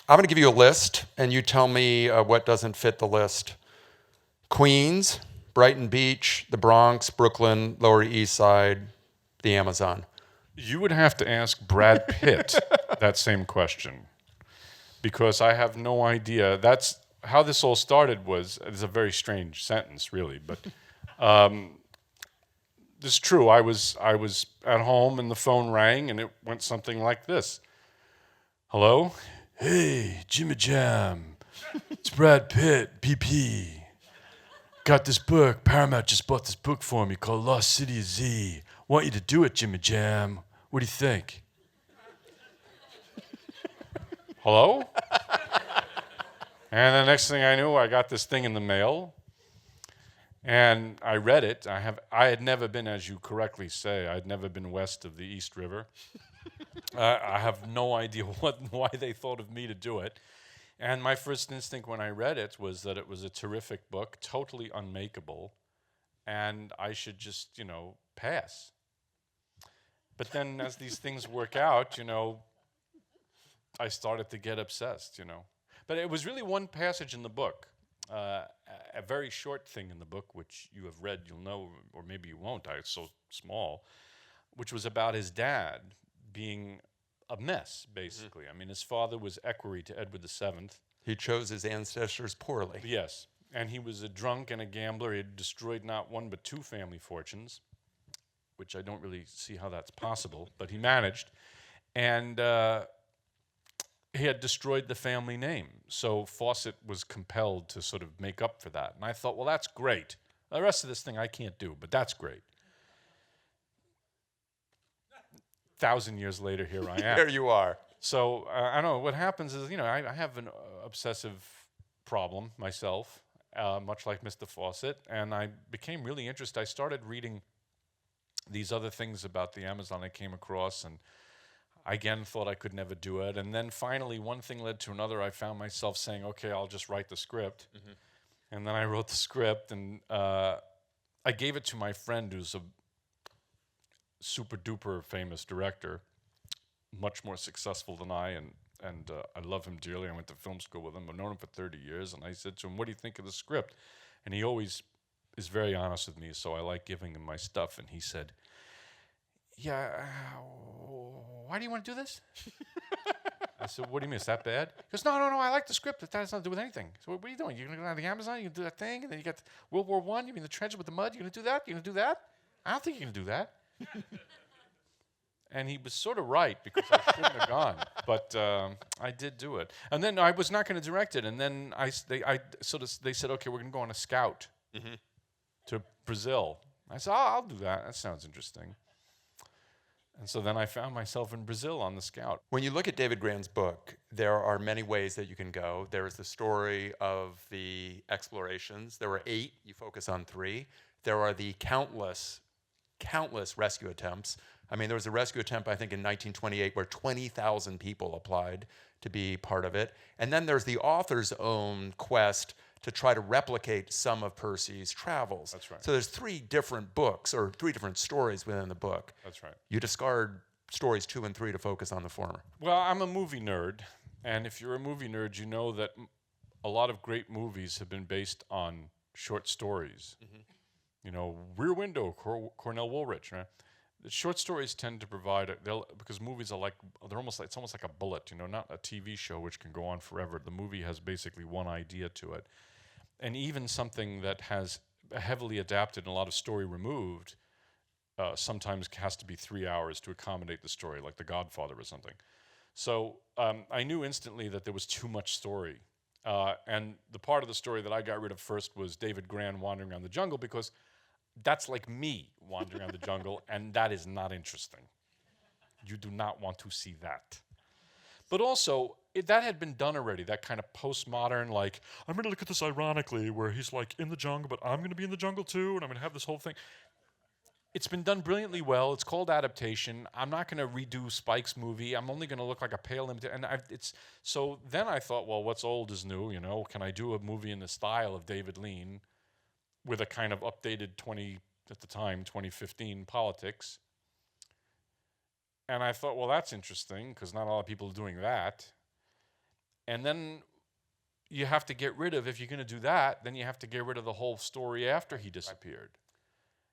I'm going to give you a list, and you tell me what doesn't fit the list. Queens, Brighton Beach, the Bronx, Brooklyn, Lower East Side, the Amazon. You would have to ask Brad Pitt that same question because I have no idea. That's how this all started. It's a very strange sentence, really, but it's true. I was at home and the phone rang and it went something like this. Hello? Hey, Jimmy Jam. It's Brad Pitt, PP. Got this book. Paramount just bought this book for me called Lost City of Z. Want you to do it, Jimmy Jam. What do you think? Hello? And the next thing I knew, I got this thing in the mail. And I read it. I had never been, as you correctly say, I had never been west of the East River. I have no idea why they thought of me to do it. And my first instinct when I read it was that it was a terrific book, totally unmakeable, and I should just, pass. But then as these things work out, I started to get obsessed, But it was really one passage in the book, a very short thing in the book, which you have read, you'll know, or maybe you won't, it's so small, which was about his dad being a mess, basically. I mean, his father was equerry to Edward VII. He chose his ancestors poorly. Yes, and he was a drunk and a gambler. He had destroyed not one but two family fortunes, which I don't really see how that's possible, but he managed. And he had destroyed the family name. So Fawcett was compelled to sort of make up for that. And I thought, well, that's great. The rest of this thing I can't do, but that's great. 1,000 years later, here I am. There you are. So I don't know. What happens is, I have an obsessive problem myself, much like Mr. Fawcett, and I became really interested. I started reading these other things about the Amazon I came across, and I again thought I could never do it. And then finally, one thing led to another. I found myself saying, okay, I'll just write the script. Mm-hmm. And then I wrote the script, and I gave it to my friend who's a super duper famous director, much more successful than I, and I love him dearly. I went to film school with him. I've known him for 30 years, and I said to him, what do you think of the script? And he always is very honest with me, so I like giving him my stuff. And he said, yeah, why do you want to do this? I said, what do you mean, is that bad? He goes, no, I like the script. That has nothing to do with anything. So what are you doing? You're going to go on the Amazon, you're going to do that thing, and then you got World War I, you mean the trench with the mud, you're going to do that? You're going to do that? I don't think you're going to do that. And he was sort of right, because I shouldn't have gone, but I did do it. And then I was not going to direct it, and then they said, okay, we're going to go on a scout to Brazil. I said, I'll do that. That sounds interesting. And so then I found myself in Brazil on the scout. When you look at David Grann's book, there are many ways that you can go. There is the story of the explorations. There were 8. You focus on 3. There are the countless rescue attempts. I mean, there was a rescue attempt, I think, in 1928 where 20,000 people applied to be part of it. And then there's the author's own quest to try to replicate some of Percy's travels. That's right. So there's 3 different books, or 3 different stories within the book. That's right. You discard stories 2 and 3 to focus on the former. Well, I'm a movie nerd, and if you're a movie nerd, you know that a lot of great movies have been based on short stories. Mm-hmm. Rear Window, Cornell Woolrich, right? The short stories tend to provide because movies are it's almost like a bullet, not a TV show which can go on forever. The movie has basically one idea to it, and even something that has heavily adapted and a lot of story removed sometimes has to be 3 hours to accommodate the story, like The Godfather or something. So I knew instantly that there was too much story, and the part of the story that I got rid of first was David Grann wandering around the jungle, because that's like me wandering around the jungle, and that is not interesting. You do not want to see that. But also, that had been done already, that kind of postmodern, like, I'm going to look at this ironically, where he's like in the jungle, but I'm going to be in the jungle too, and I'm going to have this whole thing. It's been done brilliantly well. It's called adaptation. I'm not going to redo Spike's movie. I'm only going to look like a pale imitation. So then I thought, well, what's old is new, Can I do a movie in the style of David Lean, with a kind of updated 2015 politics. And I thought, well, that's interesting, because not a lot of people are doing that. And then you have to get rid of, if you're going to do that, then you have to get rid of the whole story after he disappeared.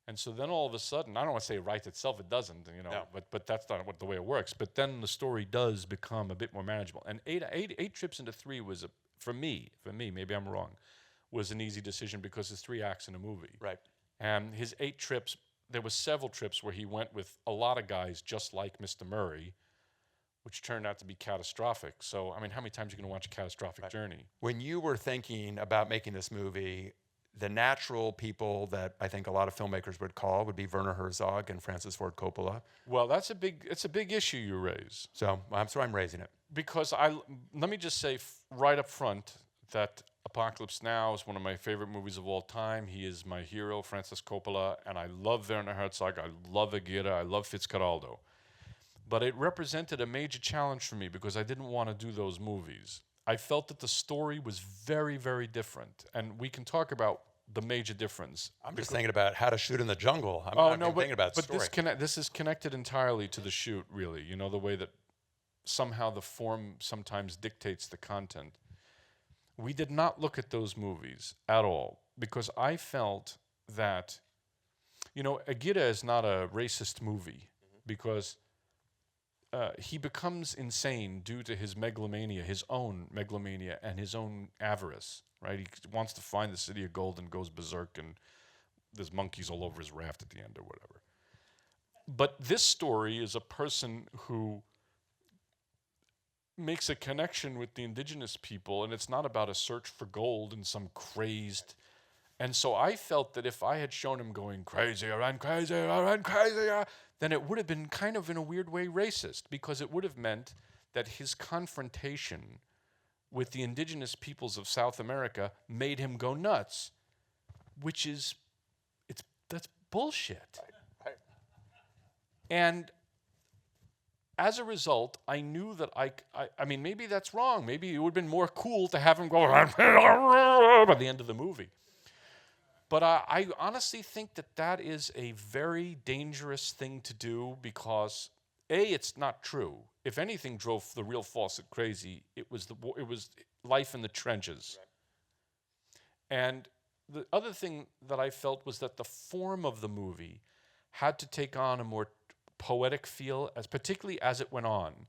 And so then all of a sudden, I don't want to say it writes itself, it doesn't, No. but that's not the way it works. But then the story does become a bit more manageable. And eight trips into 3 was, for me, maybe I'm wrong, was an easy decision because there's 3 acts in a movie. Right. And his 8 trips, there were several trips where he went with a lot of guys just like Mr. Murray, which turned out to be catastrophic. So, I mean, how many times are you going to watch a catastrophic journey? When you were thinking about making this movie, the natural people that I think a lot of filmmakers would call would be Werner Herzog and Francis Ford Coppola. Well, it's a big issue you raise. So I'm raising it. Because let me just say right up front that Apocalypse Now is one of my favorite movies of all time. He is my hero, Francis Coppola, and I love Werner Herzog. I love Aguirre. I love Fitzcarraldo. But it represented a major challenge for me because I didn't want to do those movies. I felt that the story was very, very different. And we can talk about the major difference. I'm just thinking about How to Shoot in the Jungle. I'm not even thinking about the story. This is connected entirely to the shoot, really. You know, the way that somehow the form sometimes dictates the content. We did not look at those movies at all because I felt that, Aguirre is not a racist movie because he becomes insane due to his megalomania, his own megalomania, and his own avarice, right? He wants to find the city of gold and goes berserk, and there's monkeys all over his raft at the end or whatever. But this story is a person who makes a connection with the indigenous people, and it's not about a search for gold and some crazed... And so I felt that if I had shown him going crazy, I ran crazy, then it would have been kind of in a weird way racist because it would have meant that his confrontation with the indigenous peoples of South America made him go nuts, which is, that's bullshit. Right. And as a result, I knew that I mean, maybe that's wrong. Maybe it would have been more cool to have him go by the end of the movie. But I honestly think that is a very dangerous thing to do because, A, it's not true. If anything drove the real Fawcett crazy, it was life in the trenches. Right. And the other thing that I felt was that the form of the movie had to take on a more poetic feel, particularly as it went on,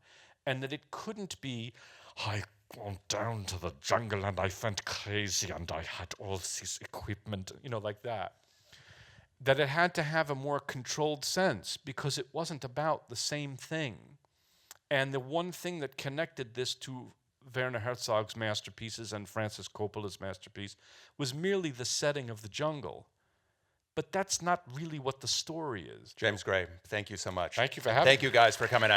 and that it couldn't be, I went down to the jungle and I went crazy and I had all this equipment, like that. That it had to have a more controlled sense because it wasn't about the same thing. And the one thing that connected this to Werner Herzog's masterpieces and Francis Coppola's masterpiece was merely the setting of the jungle. But that's not really what the story is. James Gray, thank you so much. Thank you for having me. Thank you guys for coming out.